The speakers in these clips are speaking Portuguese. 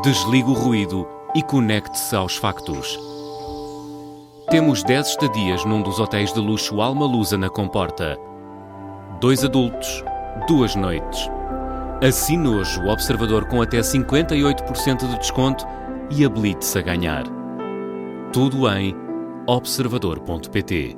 Desligue o ruído e conecte-se aos factos. Temos 10 estadias num dos hotéis de luxo Alma Lusa na Comporta. 2 adultos, 2 noites. Assine hoje o Observador com até 58% de desconto e habilite-se a ganhar. Tudo em observador.pt.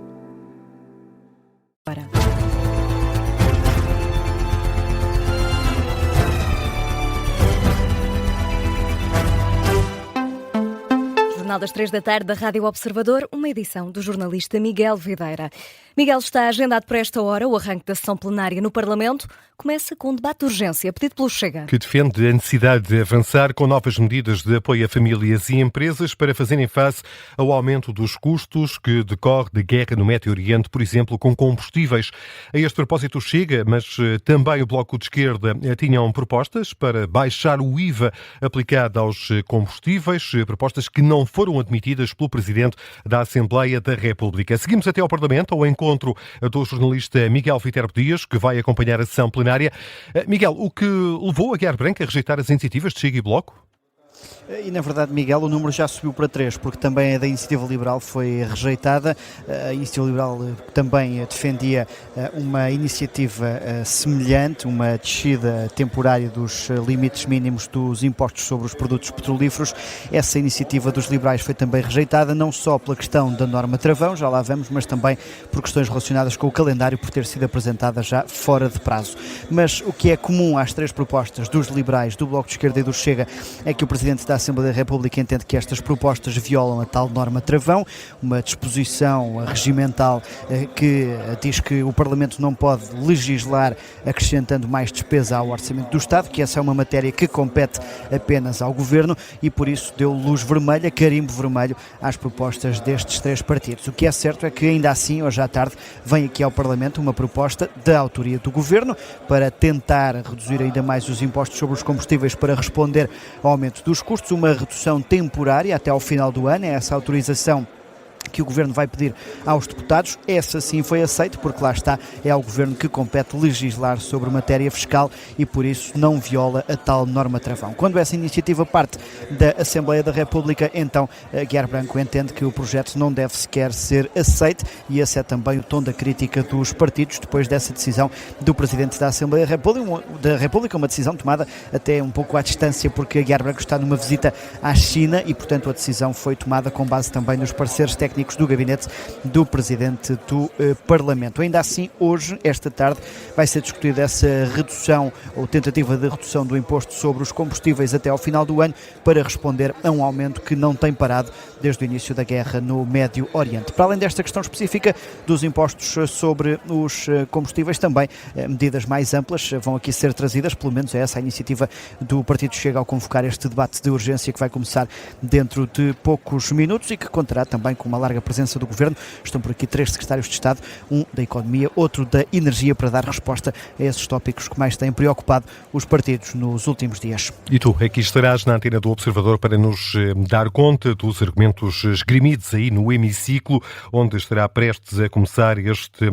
Jornal das 3 da tarde da Rádio Observador, uma edição do jornalista Miguel Videira. Miguel, está agendado para esta hora o arranque da sessão plenária no Parlamento. Começa com um debate de urgência pedido pelo Chega, que defende a necessidade de avançar com novas medidas de apoio a famílias e empresas para fazerem face ao aumento dos custos que decorre da guerra no Médio Oriente, por exemplo, com combustíveis. A este propósito, o Chega, mas também o Bloco de Esquerda, tinham propostas para baixar o IVA aplicado aos combustíveis, propostas que não foram admitidas pelo Presidente da Assembleia da República. Seguimos até ao Parlamento, ao encontro do jornalista Miguel Viterbo Dias, que vai acompanhar a sessão plenária. Miguel, o que levou a Guiar Branco a rejeitar as iniciativas de Chega e Bloco? E, na verdade, Miguel, o número já subiu para 3, porque também a da Iniciativa Liberal foi rejeitada. A Iniciativa Liberal também defendia uma iniciativa semelhante, uma descida temporária dos limites mínimos dos impostos sobre os produtos petrolíferos. Essa iniciativa dos liberais foi também rejeitada, não só pela questão da norma travão, já lá vamos, mas também por questões relacionadas com o calendário, por ter sido apresentada já fora de prazo. Mas o que é comum às 3 propostas dos liberais, do Bloco de Esquerda e do Chega é que o Presidente da Assembleia da República entende que estas propostas violam a tal norma travão, uma disposição regimental que diz que o Parlamento não pode legislar acrescentando mais despesa ao Orçamento do Estado, que essa é uma matéria que compete apenas ao Governo, e por isso deu luz vermelha, carimbo vermelho às propostas destes 3 partidos. O que é certo é que ainda assim, hoje à tarde, vem aqui ao Parlamento uma proposta da autoria do Governo para tentar reduzir ainda mais os impostos sobre os combustíveis para responder ao aumento dos custos, uma redução temporária até ao final do ano, é essa autorização que o Governo vai pedir aos deputados. Essa sim foi aceita, porque lá está, é ao Governo que compete legislar sobre matéria fiscal e por isso não viola a tal norma travão. Quando essa iniciativa parte da Assembleia da República, então Guiar Branco entende que o projeto não deve sequer ser aceito, e esse é também o tom da crítica dos partidos depois dessa decisão do Presidente da Assembleia da República, uma decisão tomada até um pouco à distância, porque Guiar Branco está numa visita à China e, portanto, a decisão foi tomada com base também nos pareceres técnicos do gabinete do Presidente do Parlamento. Ainda assim, hoje, esta tarde, vai ser discutida essa redução ou tentativa de redução do imposto sobre os combustíveis até ao final do ano, para responder a um aumento que não tem parado desde o início da guerra no Médio Oriente. Para além desta questão específica dos impostos sobre os combustíveis, também medidas mais amplas vão aqui ser trazidas, pelo menos é essa a iniciativa do Partido Chega ao convocar este debate de urgência que vai começar dentro de poucos minutos e que contará também com uma larga presença do Governo. Estão por aqui 3 secretários de Estado, um da Economia, outro da Energia, para dar resposta a esses tópicos que mais têm preocupado os partidos nos últimos dias. E tu, aqui estarás na antena do Observador para nos dar conta dos argumentos esgrimidos aí no hemiciclo, onde estará prestes a começar este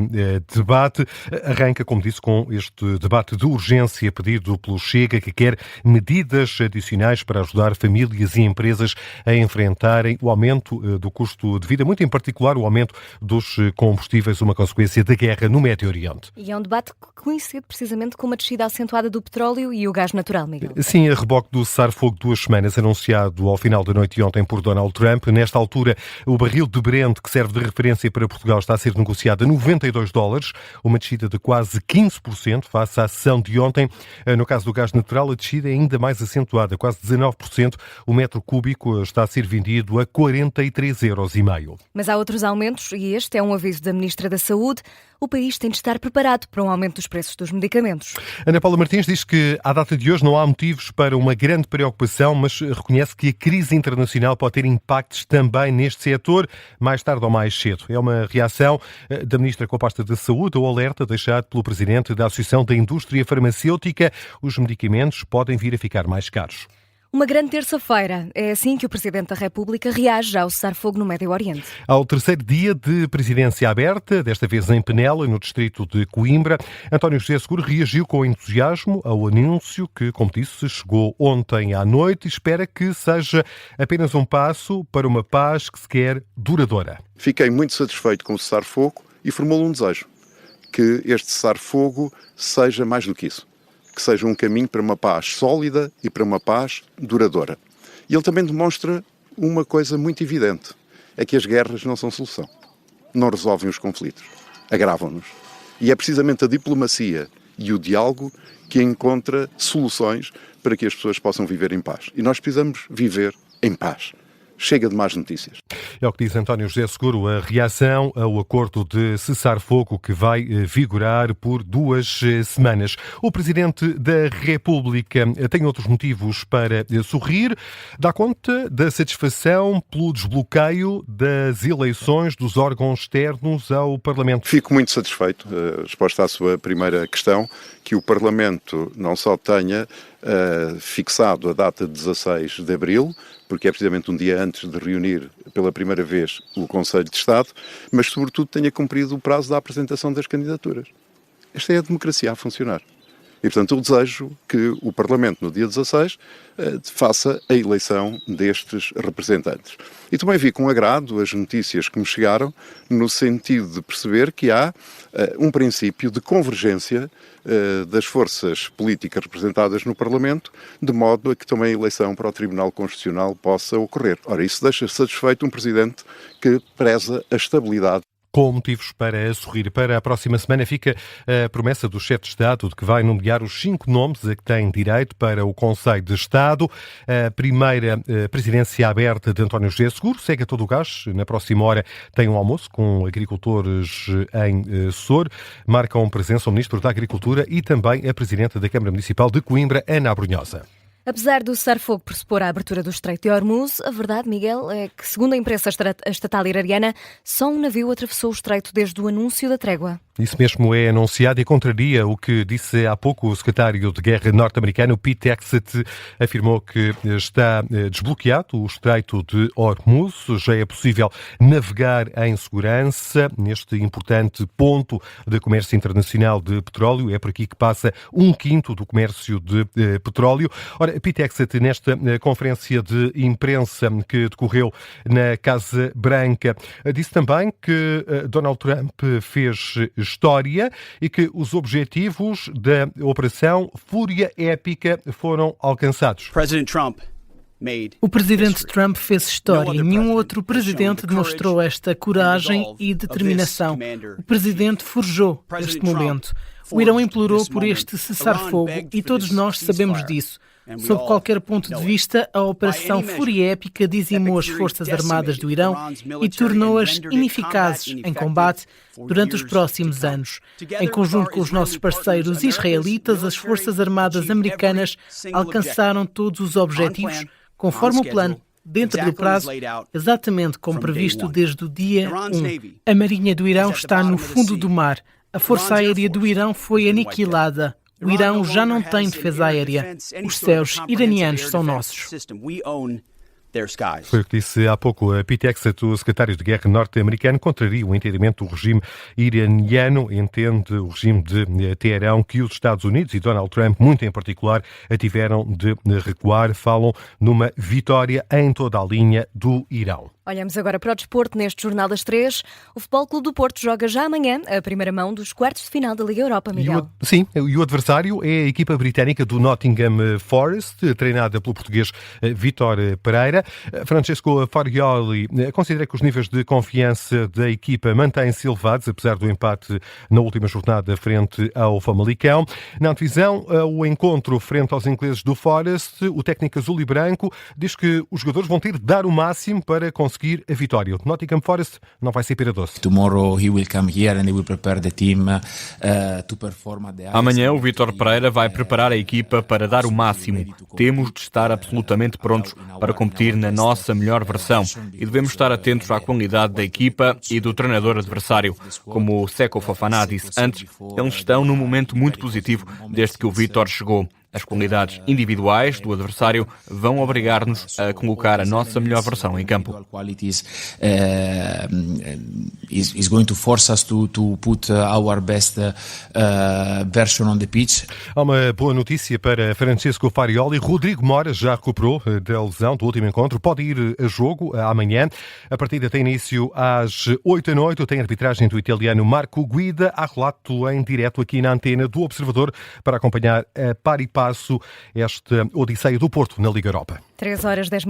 debate. Arranca, como disse, com este debate de urgência pedido pelo Chega, que quer medidas adicionais para ajudar famílias e empresas a enfrentarem o aumento do custo de vida, muito em particular o aumento dos combustíveis, uma consequência da guerra no Médio Oriente. E é um debate que coincide precisamente com uma descida acentuada do petróleo e o gás natural, Miguel. Sim, a reboque do cessar-fogo de 2 semanas anunciado ao final da noite de ontem por Donald Trump. Nesta altura, o barril de Brent, que serve de referência para Portugal, está a ser negociado a $92, uma descida de quase 15% face à sessão de ontem. No caso do gás natural, a descida é ainda mais acentuada, quase 19%. O metro cúbico está a ser vendido a €43,5. Mas há outros aumentos e este é um aviso da Ministra da Saúde. O país tem de estar preparado para um aumento dos preços dos medicamentos. Ana Paula Martins diz que, à data de hoje, não há motivos para uma grande preocupação, mas reconhece que a crise internacional pode ter impactos também neste setor, mais tarde ou mais cedo. É uma reação da Ministra com a pasta da Saúde ao alerta deixado pelo Presidente da Associação da Indústria Farmacêutica. Os medicamentos podem vir a ficar mais caros. Uma grande terça-feira. É assim que o Presidente da República reage ao cessar-fogo no Médio Oriente. Ao terceiro dia de presidência aberta, desta vez em Penela, no distrito de Coimbra, António José Seguro reagiu com entusiasmo ao anúncio que, como disse, chegou ontem à noite e espera que seja apenas um passo para uma paz que se quer duradoura. Fiquei muito satisfeito com o cessar-fogo e formulo um desejo, que este cessar-fogo seja mais do que isso. Que seja um caminho para uma paz sólida e para uma paz duradoura. E ele também demonstra uma coisa muito evidente, é que as guerras não são solução. Não resolvem os conflitos, agravam-nos. E é precisamente a diplomacia e o diálogo que encontra soluções para que as pessoas possam viver em paz. E nós precisamos viver em paz. Chega de más notícias. É o que diz António José Seguro, a reação ao acordo de cessar-fogo que vai vigorar por 2 semanas. O Presidente da República tem outros motivos para sorrir. Dá conta da satisfação pelo desbloqueio das eleições dos órgãos externos ao Parlamento. Fico muito satisfeito, resposta à sua primeira questão, que o Parlamento não só tenha fixado a data de 16 de abril, porque é precisamente um dia antes de reunir pela primeira vez o Conselho de Estado, mas sobretudo tenha cumprido o prazo da apresentação das candidaturas. Esta é a democracia a funcionar. E, portanto, eu desejo que o Parlamento, no dia 16, faça a eleição destes representantes. E também vi com agrado as notícias que me chegaram, no sentido de perceber que há um princípio de convergência das forças políticas representadas no Parlamento, de modo a que também a eleição para o Tribunal Constitucional possa ocorrer. Ora, isso deixa satisfeito um Presidente que preza a estabilidade. Com motivos para sorrir. Para a próxima semana fica a promessa do chefe de Estado de que vai nomear os 5 nomes a que tem direito para o Conselho de Estado. A primeira presidência aberta de António José Seguro segue a todo o gás. Na próxima hora tem um almoço com agricultores em Sor. Marcam presença o Ministro da Agricultura e também a Presidente da Câmara Municipal de Coimbra, Ana Abrunhosa. Apesar do cessar-fogo pressupor a abertura do Estreito de Hormuz, a verdade, Miguel, é que, segundo a imprensa estatal iraniana, só um navio atravessou o estreito desde o anúncio da trégua. Isso mesmo é anunciado e contraria o que disse há pouco o secretário de Guerra norte-americano, Pete Hegseth, afirmou que está desbloqueado o Estreito de Hormuz, já é possível navegar em segurança neste importante ponto de comércio internacional de petróleo. É por aqui que passa 1/5 do comércio de petróleo. Ora, Pete Hegseth, nesta conferência de imprensa que decorreu na Casa Branca, disse também que Donald Trump fez história e que os objetivos da Operação Fúria Épica foram alcançados. O presidente Trump fez história e nenhum outro presidente demonstrou esta coragem e determinação. O presidente forjou este momento. O Irão implorou por este cessar-fogo e todos nós sabemos disso. Sob qualquer ponto de vista, a Operação Fúria Épica dizimou as Forças Armadas do Irão e tornou-as ineficazes em combate durante os próximos anos. Em conjunto com os nossos parceiros israelitas, as Forças Armadas americanas alcançaram todos os objetivos conforme o plano, dentro do prazo, exatamente como previsto desde o dia 1. A Marinha do Irão está no fundo do mar. A Força Aérea do Irão foi aniquilada. O Irão já não tem defesa aérea. Os céus iranianos são nossos. Foi o que disse há pouco a Pete Hegseth, o secretário de Guerra norte-americano, contraria o entendimento do regime iraniano, entende o regime de Teherão que os Estados Unidos e Donald Trump, muito em particular, tiveram de recuar. Falam numa vitória em toda a linha do Irão. Olhamos agora para o desporto neste Jornal das 3. O Futebol Clube do Porto joga já amanhã a primeira mão dos quartos de final da Liga Europa, Miguel. Sim, e o adversário é a equipa britânica do Nottingham Forest, treinada pelo português Vítor Pereira. Francesco Farioli considera que os níveis de confiança da equipa mantêm-se elevados, apesar do empate na última jornada frente ao Famalicão. Na antevisão, o encontro frente aos ingleses do Forest, o técnico azul e branco diz que os jogadores vão ter de dar o máximo para conseguir a vitória. O Nottingham Forest não vai ser pera doce. Amanhã o Vítor Pereira vai preparar a equipa para dar o máximo. Temos de estar absolutamente prontos para competir na nossa melhor versão e devemos estar atentos à qualidade da equipa e do treinador adversário. Como o Seko Fofana disse antes, eles estão num momento muito positivo desde que o Vítor chegou. As qualidades individuais do adversário vão obrigar-nos a colocar a nossa melhor versão em campo. Is going to force us to put our best version on the pitch. Há uma boa notícia para Francesco Farioli. Rodrigo Mora já recuperou da lesão do último encontro. Pode ir a jogo amanhã. A partida tem início às 20h. Tem arbitragem do italiano Marco Guida. Há relato em direto aqui na antena do Observador para acompanhar a par e passo esta odisseia do Porto na Liga Europa. 3h10.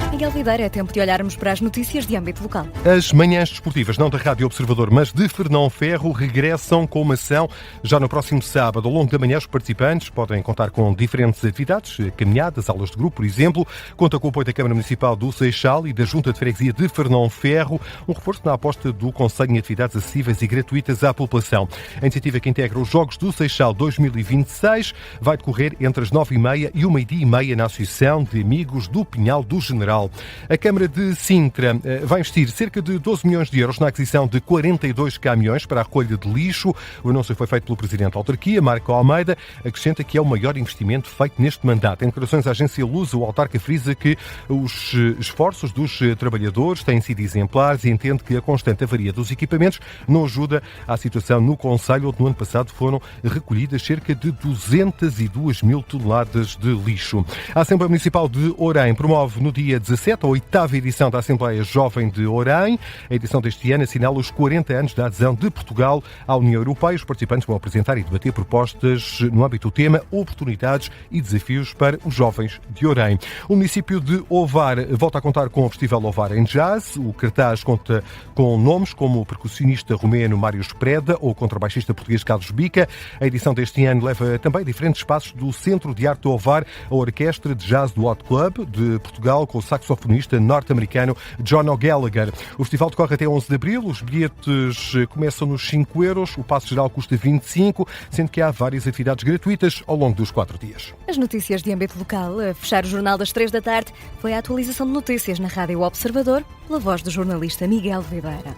Miguel Videira, é tempo de olharmos para as notícias de âmbito local. As manhãs desportivas, não da Rádio Observador, mas de Fernão Ferro, regressam com uma ação já no próximo sábado. Ao longo da manhã, os participantes podem contar com diferentes atividades, caminhadas, aulas de grupo, por exemplo. Conta com o apoio da Câmara Municipal do Seixal e da Junta de Freguesia de Fernão Ferro, um reforço na aposta do Conselho em atividades acessíveis e gratuitas à população. A iniciativa que integra os Jogos do Seixal 2026 vai decorrer entre as 9h30 e 13h30 na Associação de Amigos do Pinhal do General. A Câmara de Sintra vai investir cerca de 12 milhões de euros na aquisição de 42 caminhões para a recolha de lixo. O anúncio foi feito pelo Presidente da Autarquia, Marco Almeida, acrescenta que é o maior investimento feito neste mandato. Em declarações à agência Lusa, o autarca frisa que os esforços dos trabalhadores têm sido exemplares e entende que a constante avaria dos equipamentos não ajuda à situação no concelho, onde no ano passado foram recolhidas cerca de 202 mil toneladas de lixo. A Assembleia Municipal de Orem promove no dia 17 a 8ª edição da Assembleia Jovem de Orem. A edição deste ano assinala os 40 anos da adesão de Portugal à União Europeia. Os participantes vão apresentar e debater propostas no âmbito do tema Oportunidades e Desafios para os Jovens de Orem. O município de Ovar volta a contar com o Festival Ovar em Jazz. O cartaz conta com nomes como o percussionista romeno Mário Spreda ou o contrabaixista português Carlos Bica. A edição deste ano leva também diferentes espaços do Centro de Arte de Ovar, a Orquestra de Jazz do Hot Club de Portugal, com o saxofonista norte-americano John O'Gallagher. O festival decorre até 11 de abril. Os bilhetes começam nos 5 euros. O passo geral custa 25, sendo que há várias atividades gratuitas ao longo dos 4 dias. As notícias de âmbito local. A fechar o Jornal das 3 da tarde foi a atualização de notícias na Rádio Observador, pela voz do jornalista Miguel Videira.